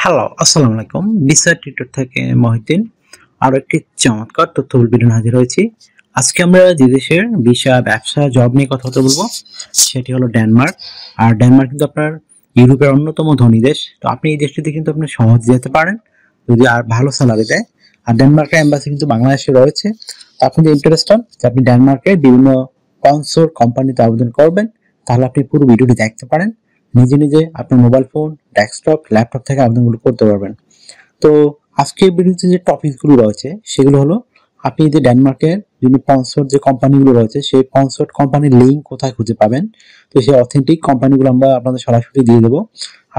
Hello, আসসালামু আলাইকুম। Visa tutor থেকে মহিউদ্দিন আরো একটি চমৎকার তথ্যবহুল ভিডিও নিয়ে হাজির হয়েছি। আজকে আমরা যে দেশের ভিসা, ব্যবসা, জব নিয়ে কথা বলবো সেটি হলো ডেনমার্ক। আর ডেনমার্ক কিন্তু আপনার ইউরোপের অন্যতম ধনী দেশ। তো আপনি এই দেশটিতে কিন্তু আপনি সহজে যেতে পারেন যদি আর ভালো স্যালারি দেয়। আর ডেনমার্কের এম্বাসি কিন্তু বাংলাদেশে রয়েছে। তো আপনি যদি ইন্টারেস্টেড যে আপনি ডেনমার্কের বিভিন্ন কনসোর্ট কোম্পানিতে আবেদন করবেন, তাহলে আপনি পুরো ভিডিওটি দেখতে পারেন। নিজে নিজে আপনার মোবাইল ফোন, ডেস্কটপ, ল্যাপটপ থেকে আবেদনগুলো করতে পারবেন। তো আজকের ভিডিওতে যে টপিকগুলো রয়েছে সেগুলো হলো আপনি যে ডেনমার্কের বিভিন্ন স্পন্সর যে কোম্পানিগুলো রয়েছে সেই স্পন্সর কোম্পানির লিঙ্ক কোথায় খুঁজে পাবেন। তো সেই অথেন্টিক কোম্পানিগুলো আমরা আপনাদের সরাসরি দিয়ে দেবো।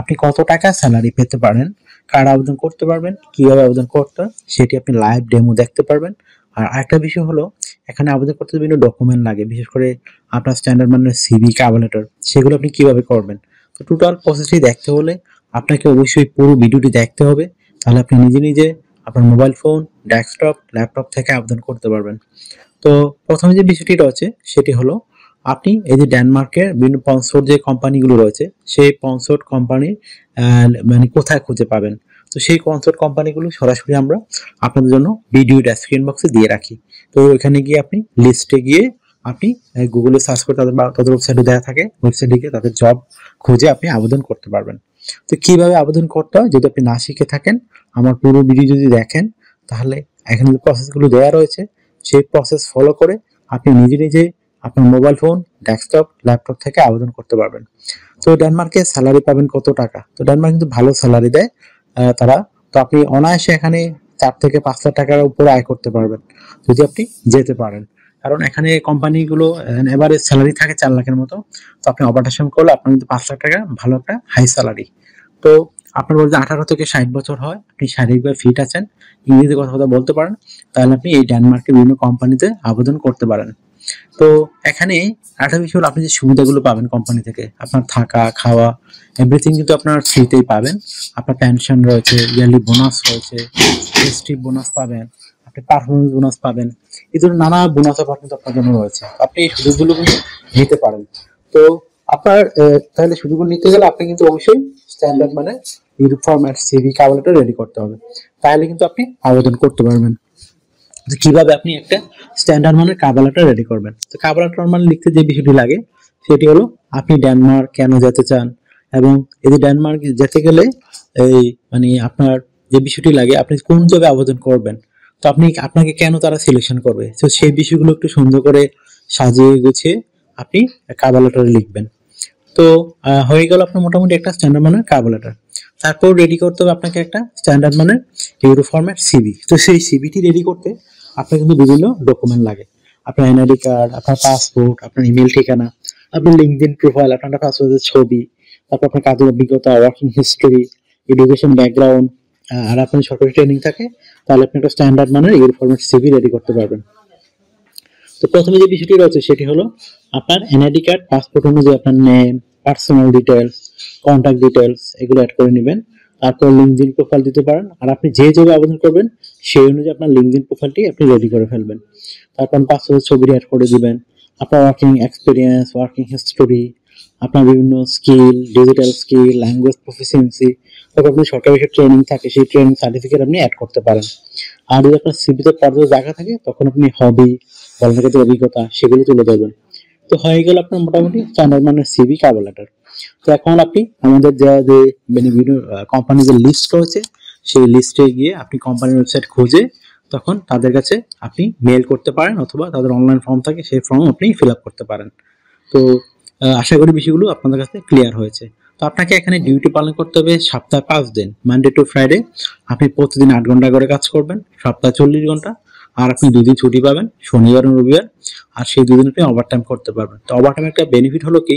আপনি কত টাকা স্যালারি পেতে পারেন, কার আবেদন করতে পারবেন, কিভাবে আবেদন করতে সেটি আপনি লাইভ ডেমো দেখতে পারবেন। আর আরেকটা বিষয় হলো এখানে আবেদন করতে বিভিন্ন ডকুমেন্ট লাগে, বিশেষ করে আপনার স্ট্যান্ডার্ড মানের সিভি, কভার লেটার, সেগুলো আপনি কিভাবে করবেন। তো টোটাল প্রসেসটি দেখতে হলে আপনাকে অবশ্যই পুরো ভিডিওটি দেখতে হবে। তাহলে আপনি নিজে নিজে আপনার মোবাইল ফোন, ডেস্কটপ, ল্যাপটপ থেকে আবেদন করতে পারবেন। তো প্রথমে যে বিষয়টি রয়েছে সেটি হলো আপনি এই যে ডেনমার্কের বিভিন্ন স্পন্সর যে কোম্পানিগুলো রয়েছে সেই স্পন্সর কোম্পানি মানে কোথায় খুঁজে পাবেন। তো সেই স্পন্সর কোম্পানিগুলো সরাসরি আমরা আপনাদের জন্য ভিডিও ডেসক্রিপশন বক্সে দিয়ে রাখি। তো ওইখানে গিয়ে আপনি লিস্টে গিয়ে আপনি গুগলে সার্চ করে তাদের বা তাদের ওয়েবসাইটে দেওয়া থাকে, ওয়েবসাইটে গিয়ে তাদের জব খুঁজে আপনি আবেদন করতে পারবেন। তো কিভাবে আবেদন করতে হয় যদি আপনি না শিখে থাকেন, আমার পুরো ভিডিও যদি দেখেন তাহলে এখানে যে প্রসেসগুলো দেওয়া রয়েছে সেই প্রসেস ফলো করে আপনি নিজে নিজে আপনার মোবাইল ফোন, ডেস্কটপ, ল্যাপটপ থেকে আবেদন করতে পারবেন। তো ডেনমার্কে স্যালারি পাবেন কত টাকা? তো ডেনমার্ক কিন্তু ভালো স্যালারি দেয় তারা। তো আপনি অনায়াসে এখানে 4 থেকে 5 লাখ টাকার উপরে আয় করতে পারবেন যদি আপনি যেতে পারেন। কারণ এখানে কোম্পানিগুলো এভারেজ স্যালারি থাকে 4 লাখের মতো। তো আপনি ওভারটাইম করলে আপনার কিন্তু 5 লাখ টাকা ভালো একটা হাই স্যালারি। তো আপনার বলতে 18 থেকে 60 বছর হয়, আপনি শারীরিকভাবে ফিট আছেন, ইংরেজি কথা বলতে পারেন, তাহলে আপনি এই ডেনমার্কের বিভিন্ন কোম্পানিতে আবেদন করতে পারেন। তো এখানে আরেকটা বিষয় হলো আপনি যে সুবিধাগুলো পাবেন কোম্পানি থেকে, আপনার থাকা, খাওয়া, এভরিথিং কিন্তু আপনার ফ্রিতেই পাবেন। আপনার পেনশন রয়েছে, ইয়ারলি বোনাস রয়েছে, ফেস্টিভ বোনাস পাবেন, আপনি পারফরমেন্স বোনাস পাবেন। এই ধরনের নানা বোনাস অফার কিন্তু আপনার জন্য রয়েছে। আপনি এই সুযোগগুলো কিন্তু নিতে পারেন। তো আপনার তাহলে সুযোগগুলো নিতে গেলে আপনি কিন্তু অবশ্যই স্ট্যান্ডার্ড মানে ইউনিফর্ম আর সিভি কাভারটা রেডি করতে হবে, তাহলে কিন্তু আপনি আবেদন করতে পারবেন। কিভাবে আপনি একটা স্ট্যান্ডার্ড মানের কাভার লেটার রেডি করবেন। তো কাভার লেটার মানে লিখতে যে বিষয়টি লাগে সেটি হলো আপনি ডেনমার্ক কেন যেতে চান, এবং এই যে ডেনমার্ক যেতে গেলে এই মানে আপনার যে বিষয়টি লাগে আপনি কোন জবে আবেদন করবেন, তো আপনি আপনাকে কেন তারা সিলেকশন করবে, তো সেই বিষয়গুলো একটু সুন্দর করে সাজিয়ে গুছিয়ে আপনি কাভার লেটারে লিখবেন। তো হয়ে গেল আপনার মোটামুটি একটা স্ট্যান্ডার্ড মানের কাভার লেটার। তারপর রেডি করতে হবে আপনাকে একটা স্ট্যান্ডার্ড মানের ইউরো ফরম্যাট সিভি। তো সেই সিভিটি রেডি করতে আপনার কিন্তু বিভিন্ন ডকুমেন্ট লাগে। আপনার এনআইডি কার্ড, আপনার পাসপোর্ট, আপনার ইমেল ঠিকানা, আপনার লিঙ্কডইন প্রোফাইল, আপনার পাসপোর্টের ছবি, তারপর আপনার কাজের অভিজ্ঞতা, ওয়ার্কিং হিস্ট্রি, এডুকেশন ব্যাকগ্রাউন্ড, আর আপনার সরকারি ট্রেনিং থাকে, তাহলে আপনি একটা স্ট্যান্ডার্ড মানের ইউরো ফরম্যাট সিভি রেডি করতে পারবেন। তো প্রথমে যে বিষয়টি রয়েছে সেটি হলো আপনার এনআইডি কার্ড, পাসপোর্ট অনুযায়ী আপনার name, personal details, contact details এগুলো অ্যাড করে নেবেন। তারপর লিঙ্কডইন প্রোফাইল দিতে পারেন, আর আপনি যে জবে আবেদন করবেন সেই অনুযায়ী আপনার লিঙ্কডইন প্রোফাইলটি আপনি রেডি করে ফেলবেন। তারপর পাসপোর্টের ছবিটি অ্যাড করে দিবেন, আপনার ওয়ার্কিং এক্সপিরিয়েন্স, ওয়ার্কিং হিস্টোরি, আপনার বিভিন্ন skill, digital skill, language proficiency, তারপর আপনি সরকারি ট্রেনিং থাকে সেই ট্রেনিং সার্টিফিকেট আপনি অ্যাড করতে পারেন। আর যদি আপনার সিভিতে পর্যাপ্ত জায়গা থাকে তখন আপনি হবি, কর্মক্ষেত্রে অভিজ্ঞতা সেগুলো তুলে ধরবেন। তো হয়ে গেল আপনার মোটামুটি স্ট্যান্ডার্ড মানের সিভি কাভার লেটার। তো এখন আপনি আমাদের যে বিভিন্ন কোম্পানির যে লিস্ট রয়েছে সেই লিস্টে গিয়ে আপনি কোম্পানির ওয়েবসাইট খুঁজে তখন তাদের কাছে আপনি মেল করতে পারেন, অথবা তাদের অনলাইন ফর্ম থাকে সেই ফর্ম আপনি ফিল আপ করতে পারেন। তো আশা করি বিষয়গুলো আপনাদের কাছে ক্লিয়ার হয়েছে। তো আপনাকে এখানে ডিউটি পালন করতে হবে সপ্তাহে 5 দিন, মানডে টু ফ্রাইডে। আপনি প্রতিদিন 8 ঘন্টা করে কাজ করবেন, সপ্তাহে 40 ঘন্টা। আর আপনি 2 দিন ছুটি পাবেন, শনিবার এবং রবিবার। আর সেই 2 দিন আপনি ওভারটাইম করতে পারবেন। তো ওভারটাইম একটা বেনিফিট হলো কি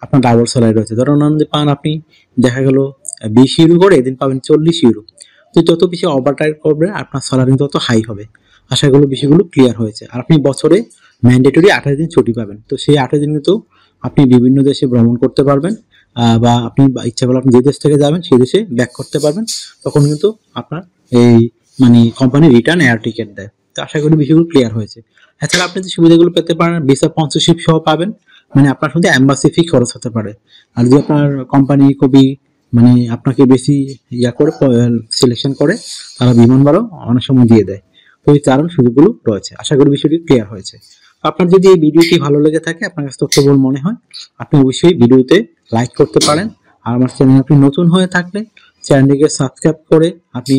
আপনার ডাবল স্যালারি রয়েছে। ধরুন যদি পান আপনি দেখা গেল 20 ইউরো করে, এদিন পাবেন 40 ইউরো। তো যত বেশি ওভারটাইম করবেন আপনার স্যালারি তত হাই হবে। আশা করি বিষয়গুলো ক্লিয়ার হয়েছে। আর আপনি বছরে ম্যান্ডেটরি 28 দিন ছুটি পাবেন। তো সেই 28 দিন কিন্তু আপনি বিভিন্ন দেশে ভ্রমণ করতে পারবেন, বা আপনি ইচ্ছা করলে আপনি যে দেশ থেকে যাবেন সেই দেশে ব্যাক করতে পারবেন। তখন কিন্তু আপনার এই মানে কোম্পানি রিটার্ন এয়ার টিকেট দেয়। তো আশা করি বিষয়গুলো ক্লিয়ার হয়েছে। এছাড়া আপনি যে সুবিধাগুলো পেতে পারেন, ভিসা স্পন্সরশিপ সহ পাবেন, মানে আপনার শুধু এম্বাসি ফি খরচ হতে পারে। আর যদি আপনার কোম্পানি খুবই মানে আপনাকে বেশি করে সিলেকশন করে, তারা বিমানবারও অনেক সময় দিয়ে দেয়। তো এই কারণ সুযোগগুলো রয়েছে। আশা করি বিষয়টি ক্লিয়ার হয়েছে। আপনার যদি এই ভিডিওটি ভালো লেগে থাকে, আপনার কাছে তথ্যবহুল মনে হয়, আপনি অবশ্যই ভিডিওতে লাইক করতে পারেন। আর আমার চ্যানেল আপনি নতুন হয়ে থাকলে চ্যানেলটিকে সাবস্ক্রাইব করে আপনি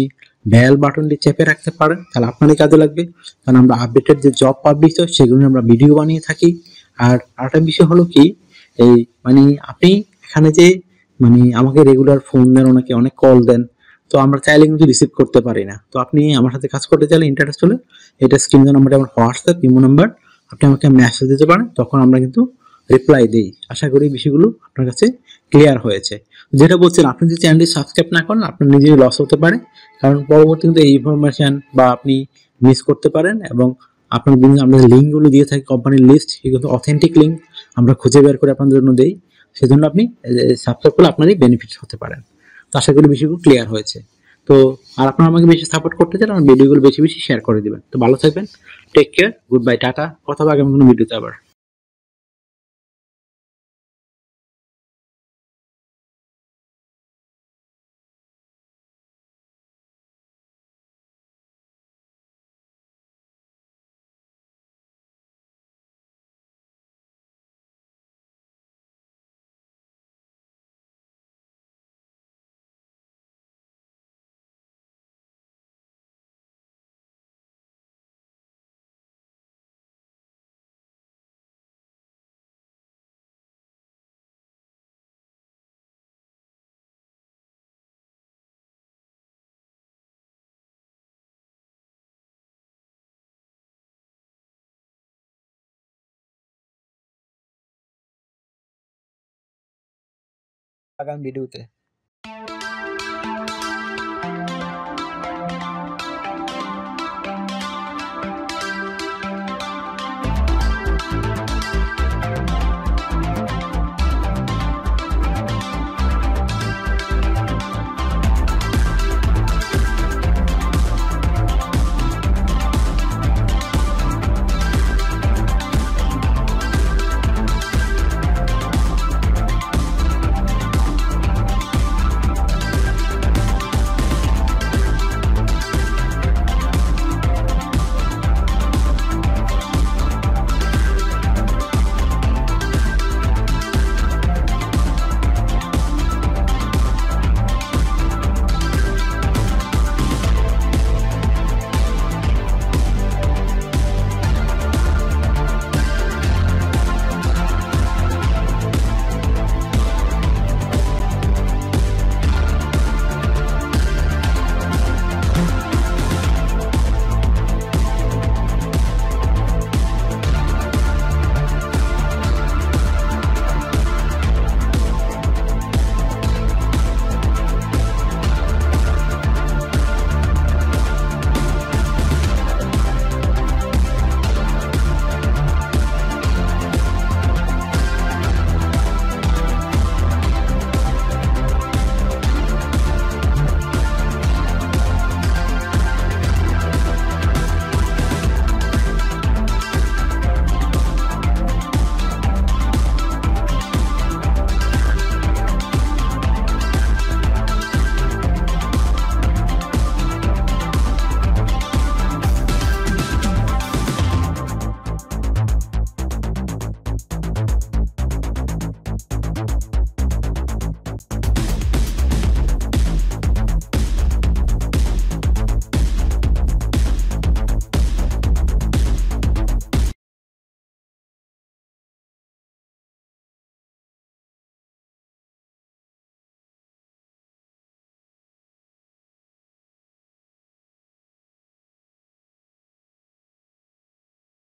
বেল বাটনটি চেপে রাখতে পারেন, তাহলে আপনারই কাজে লাগবে। কারণ আমরা আপডেটেড যে জব পাবলিশ হয় সেগুলো নিয়ে আমরা ভিডিও বানিয়ে থাকি। আর আরেকটা বিষয় হলো কি, এই মানে আপনি এখানে যে আমাকে রেগুলার ফোন দেন, ওনাকে অনেক কল দেন, তো আমরা চাইলে কিন্তু রিসিভ করতে পারি না। তো আপনি আমার সাথে কাজ করতে চাইলে ইন্টারেস্ট হলে এটা স্ক্রিনের নাম্বারে আমার হোয়াটসঅ্যাপ ইমো নাম্বার, আপনি আমাকে মেসেজ দিতে পারেন, তখন আমরা কিন্তু রিপ্লাই দেই। আশা করি বিষয়গুলো আপনার কাছে ক্লিয়ার হয়েছে। যেটা বলছেন, আপনি যদি চ্যানেলটি সাবস্ক্রাইব না করেন আপনার নিজেরই লস হতে পারে, কারণ পরবর্তী কিন্তু এই ইনফরমেশন বা আপনি মিস করতে পারেন। এবং আপনার বিভিন্ন আমরা লিঙ্কগুলো দিয়ে থাকি, কোম্পানির লিস্ট, এগুলো অথেন্টিক লিঙ্ক আমরা খুঁজে বের করে আপনাদের জন্য দেই। সেজন্য আপনি সাবস্ক্রাইব করলে আপনারই বেনিফিট হতে পারেন। তো আশা করি বিষয়গুলো ক্লিয়ার হয়েছে। তো আর আপনারা আমাকে বেশি সাপোর্ট করতে চান, আমার ভিডিওগুলো বেশি বেশি শেয়ার করে দিবেন। তো ভালো থাকবেন, take care, good bye, tata. কথা হবে আগামী কোনো ভিডিওতে আবার। আগামী ভিডিওতে